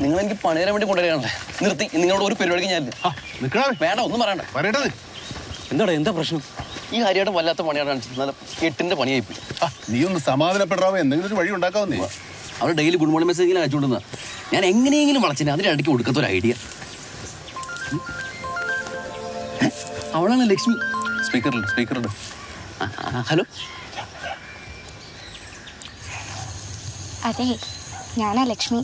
നിങ്ങൾ എനിക്ക് പണിതരാൻ വേണ്ടി കൊണ്ടുവരികയാണല്ലേ? നിർത്തി. നിങ്ങളോട് ഒരു പരിപാടിക്ക് ഞാൻ വേണ്ട, ഒന്നും പറയണ്ട. എന്താടാ, എന്താ പ്രശ്നം? ഈ ഹരിയായിട്ട് വല്ലാത്ത പണിയാണ് കാണിച്ചത്. 8ന്റെ പണിയായിപ്പോയി. നീ ഒന്ന് സമാധാനപ്പെടാവോ, എന്തെങ്കിലും ഒരു വഴി ഉണ്ടാക്കാവുന്നേ. അവർ ഡെയിലി ഗുഡ് മോർണിംഗ് മെസ്സേജ് ഇങ്ങനെ അയച്ചുകൊണ്ടുവന്ന ഞാൻ എങ്ങനെയെങ്കിലും വളച്ചിന് അതിനിടയ്ക്ക് കൊടുക്കാത്ത ഒരു ഐഡിയ. അവളാണ് ലക്ഷ്മി. സ്പീക്കറുണ്ട്. ഹലോ. അതെ, ഞാനാ ലക്ഷ്മി.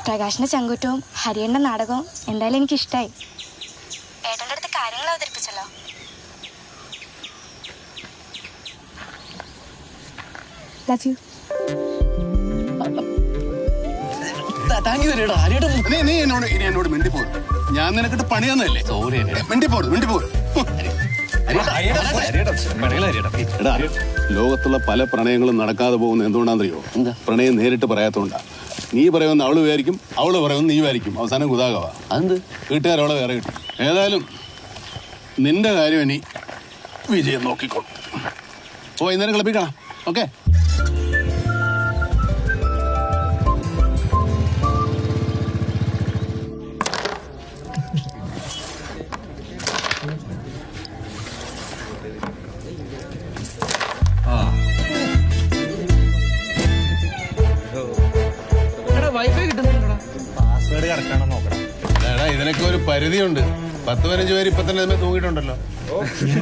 പ്രകാശിന്റെ ചങ്കൂറ്റവും ഹരിയന്റെ നാടകവും എന്തായാലും എനിക്ക് ഇഷ്ടമായി. ഏട്ടൻ്റെ അടുത്ത് കാര്യങ്ങൾ അവതരിപ്പിച്ചല്ലോ. Love you. നീ എന്നോട് മിണ്ടിപ്പോരുത്. ഞാൻ നിനക്കിട്ട് പണിയാന്നല്ലേ? സോറി. മിണ്ടിപ്പോരുത്. ലോകത്തുള്ള പല പ്രണയങ്ങളും നടക്കാതെ പോകുന്നത് എന്തുകൊണ്ടാണെന്നറിയോ? പ്രണയം നേരിട്ട് പറയാത്തോണ്ടാ. നീ പറയുമെന്ന് അവള് വിചാരിക്കും, അവള് പറയുമെന്ന് നീ വിചാരിക്കും. അവസാനം കുതാകവാ. അതെന്ത്? വീട്ടുകാരവളെ വേറെ കിട്ടും. ഏതായാലും നിന്റെ കാര്യം ഇനി വിജയം നോക്കിക്കോളും. വൈകുന്നേരം കളിപ്പിക്കണം. ഓക്കെ? ഇതിനൊക്കെ ഒരു പരിധിയുണ്ട്. 10-15 പേര് ഇപ്പൊ തന്നെ തൂങ്ങിയിട്ടുണ്ടല്ലോ.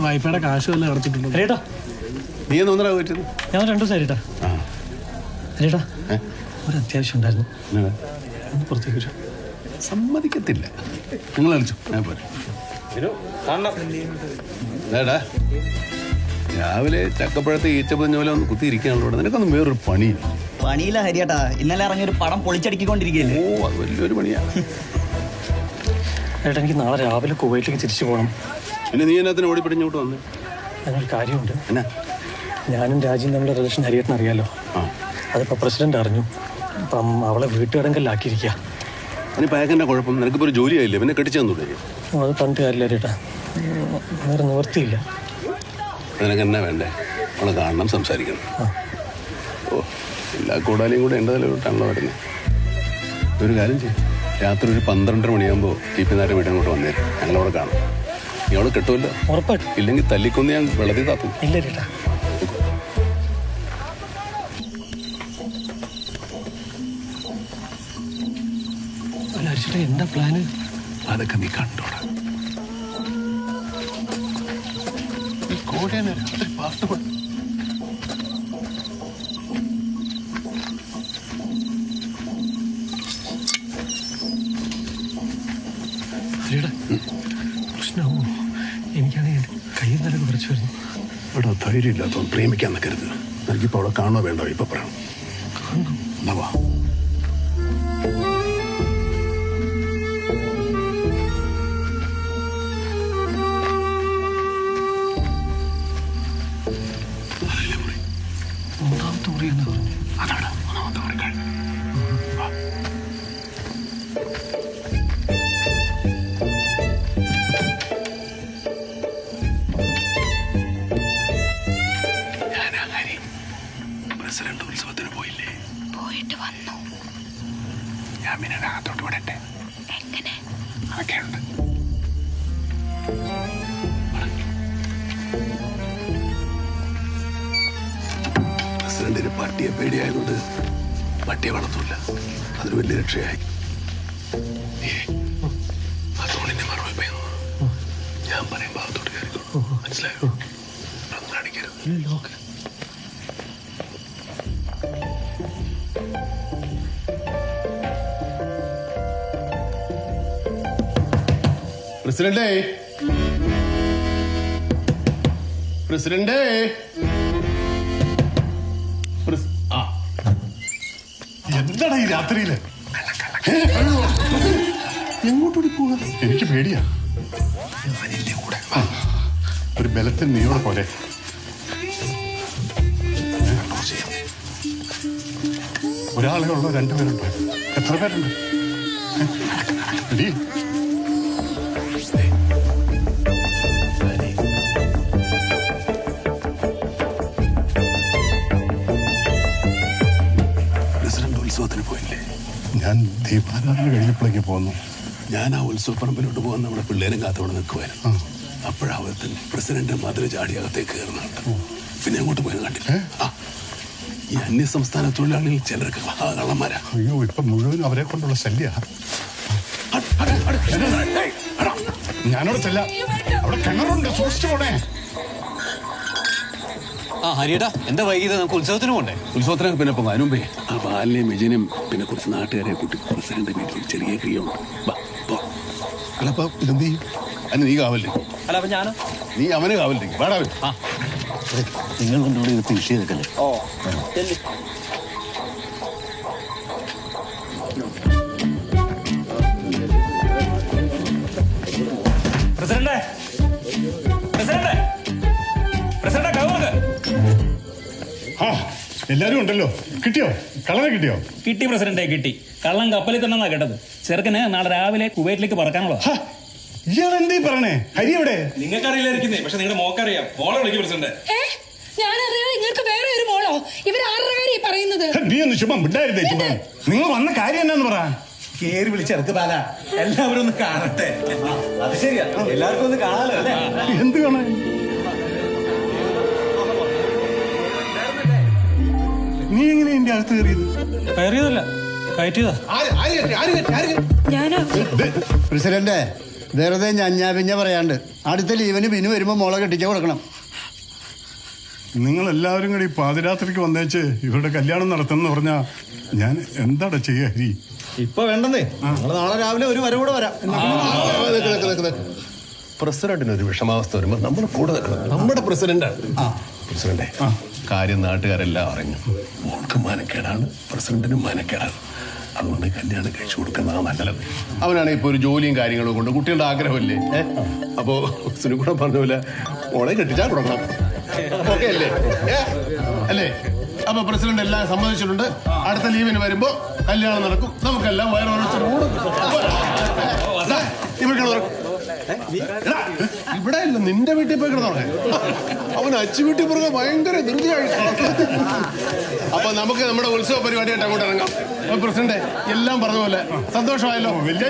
വൈഫൈയുടെ കാശ് വല്ല അടച്ചിട്ടുണ്ടോ? നീ ഒന്നര പറ്റുന്നു. ഞാൻ 2 ദിവസം ഹരിയേട്ടാ ഒരു അത്യാവശ്യം ഉണ്ടായിരുന്നു. പുറത്തേക്ക് സമ്മതിക്കത്തില്ല. നിങ്ങൾ കളിച്ചു. ഞാൻ പോരെ. രാവിലെ ചക്കപ്പഴത്തെ ഈച്ചപ്പതിഞ്ഞ പോലെ ഒന്ന് കുത്തിയിരിക്കാനുള്ളൂ. നിനക്കൊന്നും വേറൊരു പണിയില്ല ഹരിയേട്ടാ. ഇന്നലെ ഇറങ്ങിയൊരു പടം പൊളിച്ചടിക്കൊണ്ടിരിക്കുകയല്ലേ. ഓ, അത് വലിയൊരു പണിയാ. ഏട്ടാ, എനിക്ക് നാളെ രാവിലെ കുവൈറ്റിലേക്ക് തിരിച്ചു പോകണം. പിന്നെ നീ എന്നാത്തിന് ഓടിപ്പിടിഞ്ഞോട്ട് വന്നേ? അതിനൊരു കാര്യമുണ്ട്. എന്നാ? ഞാനും രാജ്യം തമ്മിലുള്ള റിലേഷൻ ഹരിയേട്ടന് അറിയാലോ. അതിപ്പോൾ പ്രസിഡന്റ് അറിഞ്ഞു. അപ്പം അവളെ വീട്ടുകാരെങ്കിലാക്കിയിരിക്കുക. അതിനിപ്പോൾ അയക്കെന്നാ കുഴപ്പം? നിനക്കിപ്പോൾ ഒരു ജോലിയായില്ലേ? പിന്നെ കെട്ടിച്ചു തന്നൂടെ? അത് പറഞ്ഞിട്ട് കാര്യമില്ല ഹരിയേട്ടാ, വേറെ നിവർത്തിയില്ല. നിനക്ക് എന്നാ വേണ്ടേ? അവളെ കാണണം, സംസാരിക്കണം. ഓ, എല്ലാ കൂടാലിയും കൂടെ എൻ്റെ തലവിട്ടാണല്ലോ വരുന്നത്. ഒരു കാര്യം ചെയ്യും, രാത്രി ഒരു 12:30 മണിയാകുമ്പോൾ ടീപ്പിനാരുടെ വീട് അങ്ങോട്ട് വന്നേരും. ഞങ്ങളവിടെ കാണും. നീ അവളെ കെട്ടുമല്ലോ? ഉറപ്പായിട്ടും. ഇല്ലെങ്കിൽ തല്ലിക്കൊന്ന് ഞാൻ വെള്ളത്തിൽ താത്തും. ഇല്ല ഹരിയേട്ടാ. അല്ല ഹരിച്ചേട്ടാ, എന്താ പ്ലാന്? അതൊക്കെ നീ കണ്ടോടാ. ഈ കോഴിനെ രാത്രി പാർട്ട് പ്രശ്നമാവോ? എനിക്കാണെങ്കിൽ കയ്യിൽ നിലക്ക് കുറച്ച് വരുന്നു. ഇവിടെ ധൈര്യം ഇല്ലാത്തവൻ പ്രേമിക്കാൻ നിൽക്കരുത്. എനിക്കിപ്പോൾ അവിടെ കാണുമോ വേണ്ടോ? ഇപ്പൊ പറയണം. എന്നാ വാ. മൂന്നാമത്തെ മുറി എന്ന് പറഞ്ഞു. അതാണ് മൂന്നാമത്തെ മുറി കഴിഞ്ഞു. പ്രസിഡന്റ് ഉത്സവത്തിന് പോയില്ലേ? പോയിട്ട് വന്നു. ഞാൻ പിന്നെ അകത്തോട്ട് വിടട്ടെ? എങ്ങനെ? അതൊക്കെയുണ്ട്. പ്രസിഡന്റിന് പട്ടിയെ പേടിയായതുകൊണ്ട് പട്ടിയെ വളർത്തൂല. അതൊരു വലിയ രക്ഷയായി. അതോളിന്റെ മറുപടി പറയുന്നു. ഞാൻ പറയും ഭാഗത്തോട്ട് കയറിക്കോളൂ. മനസ്സിലായോ? ഒന്നും കാണിക്കരുത്. പ്രസിഡന്റേ, പ്രസിഡന്റേ, എന്താടാ ഈ രാത്രിയില്? എങ്ങോട്ടൂടി പോവാ? എനിക്ക് പേടിയാ. കൂടെ ഒരു ബലത്തിൽ നീയോടെ പോലെ. ഒരാളെ ഉള്ളോ? 2 പേരുണ്ടോ? എത്ര പേരുണ്ട്? പ്രസിഡന്റ് ഉത്സവത്തിന് പോയില്ലേ? ഞാൻ ദീപാരാധന കഴിഞ്ഞപ്പോഴേക്ക് പോന്നു. ഞാൻ ആ ഉത്സവപ്പറമ്പിലോട്ട് പോകാൻ നമ്മുടെ പിള്ളേരും കാത്തോടെ നിൽക്കുമായിരുന്നു. അപ്പോഴാവത്തിൽ പ്രസിഡന്റ് മധുര ചാടി അകത്തേക്ക് കയറുന്നുണ്ട്. പിന്നെ അങ്ങോട്ട് പോയത് കണ്ടില്ല. ഈ അന്യസംസ്ഥാന തൊഴിലാളികൾ ചിലർക്ക് കള്ളന്മാരാ. അയ്യോ, ഇപ്പൊ മുഴുവൻ അവരെ കൊണ്ടുള്ള ശല്യ. ഞാനോട് ചെല്ല, അവിടെ കിണറുണ്ട്, സൂക്ഷിച്ചു പോണേ. ആ ഹരിയേട്ടാ, എന്താ വൈകിയത്? നമുക്ക് ഉത്സവത്തിന് പോണ്ടേ? ഉത്സവത്തിനൊക്കെ പിന്നെ പോകാം. അതിനുമ്പേ ആ ബാലിനെയും വിജയനും പിന്നെ കുറച്ച് നാട്ടുകാരെ കൂട്ടി പ്രസിഡന്റ് വീട്ടിൽ ചെറിയ ക്രിയമുണ്ട്. അല്ലപ്പ ഇതെന്ത് ചെയ്യും? അതിന് നീ കാവല്ലേ? അല്ല, അപ്പൊ ഞാനോ? നീ അവന് കാവല്ലേ? വേടാ നിങ്ങൾ കൊണ്ടുകൂടി ഇത് കൃഷി ചെയ്തല്ലേ? പ്രസിഡന്റ്, പ്രസിഡന്റ്, പ്രസിഡന്റ് കവർക്ക്. എല്ലാരും ഉണ്ടല്ലോ. കിട്ടിയോ? കളറെ കിട്ടിയോ? കിട്ടി പ്രസിഡന്റെ, കിട്ടി. കള്ളം കപ്പലിൽ തന്നെ കേട്ടത്. ചെറുക്കന് നാളെ രാവിലെ കുവൈറ്റിലേക്ക് പറക്കാനുള്ള. ഇയാൾ എന്തീ പറഞ്ഞേ? ഹരി എവിടെ? നിങ്ങൾക്ക് അറിയില്ലായിരിക്കുന്നേ, പക്ഷെ നിങ്ങളുടെ മോക്കറിയാം. മോളെ വിളിക്കും പ്രസിഡന്റ്. ഞാനറിയാം നിങ്ങൾക്ക് വേറെ ഒരു മോളോ? ഇവർ ആരുടെ കാര്യം പറയുന്നത്? നീ ഒന്ന് ചുമ്മാ വിടായിരുന്നേ. ചുമ്മാ നിങ്ങൾ വന്ന കാര്യം എന്നാന്ന് പറ. കേറി വിളിച്ചെടുത്ത് പാല എല്ലാവരും ഒന്ന് കാണട്ടെ. അത് ശരിയാ, എല്ലാവർക്കും ഒന്ന് കാണാലോ അല്ലേ? എന്ത് കാണാൻ? നീ എങ്ങനെ എന്റെ അകത്ത് കയറിയത്? കയറിയതല്ല, കയറ്റിയതാ. ഞാനോ? പ്രസിഡന്റ്, വെറുതെ ഞഞ്ഞാപിഞ്ഞ പറയാണ്ട് അടുത്ത ലീവിന് ബിനു വരുമ്പോ മോളെ കെട്ടിക്കാൻ കൊടുക്കണം. നിങ്ങൾ എല്ലാവരും കൂടി പാതിരാത്രിക്ക് വന്നേച്ച് ഇവരുടെ കല്യാണം നടത്തുന്ന പറഞ്ഞാ ഞാൻ എന്താടാ ചെയ്യാ? ഹരി, ഇപ്പൊ വേണ്ടെന്നേ, ഞങ്ങള് നാളെ രാവിലെ ഒരു വരവൂടെ വരാം. പ്രസിഡന്റിന് ഒരു വിഷമാവസ്ഥ വരുമ്പോ നമ്മൾ കൂടെ നിൽക്കണം. നമ്മുടെ പ്രസിഡന്റാണ്. പ്രസിഡന്റെ കാര്യം നാട്ടുകാരെല്ലാം അറിഞ്ഞു. മോൾക്ക് മാനക്കേടാണ്, പ്രസിഡന്റിനും മാനക്കേടാണ്. അതുകൊണ്ട് കല്യാണം കഴിച്ചു കൊടുക്കുന്നതാണ് നല്ലത്. അവനാണെങ്കിൽ ഇപ്പൊ ഒരു ജോലിയും കാര്യങ്ങളും കൊണ്ട് കുട്ടികളുടെ ആഗ്രഹമല്ലേ. അപ്പോ സുനികൂടെ പറഞ്ഞ പോലെ മോളെ കെട്ടിച്ചാൽ കൊടുക്കണം. ഓക്കെ അല്ലേ? അല്ലേ? അപ്പൊ പ്രസിഡന്റ് എല്ലാം സമ്മതിച്ചിട്ടുണ്ട്. അടുത്ത ലീവിന് വരുമ്പോ കല്യാണം നടക്കും. നമുക്കെല്ലാം ഇവിടെ അല്ല, നിന്റെ വീട്ടിൽ പോയി കിടന്നോളെ. അവൻ അച്ചു വീട്ടിൽ പുറകെ ഭയങ്കര ധൃതിയായി. അപ്പൊ നമുക്ക് നമ്മുടെ ഉത്സവ പരിപാടിയായിട്ട് അങ്ങോട്ട് ഇറങ്ങാം. പ്രസിഡന്റ് എല്ലാം പറഞ്ഞ പോലെ സന്തോഷമായല്ലോ. വലിയ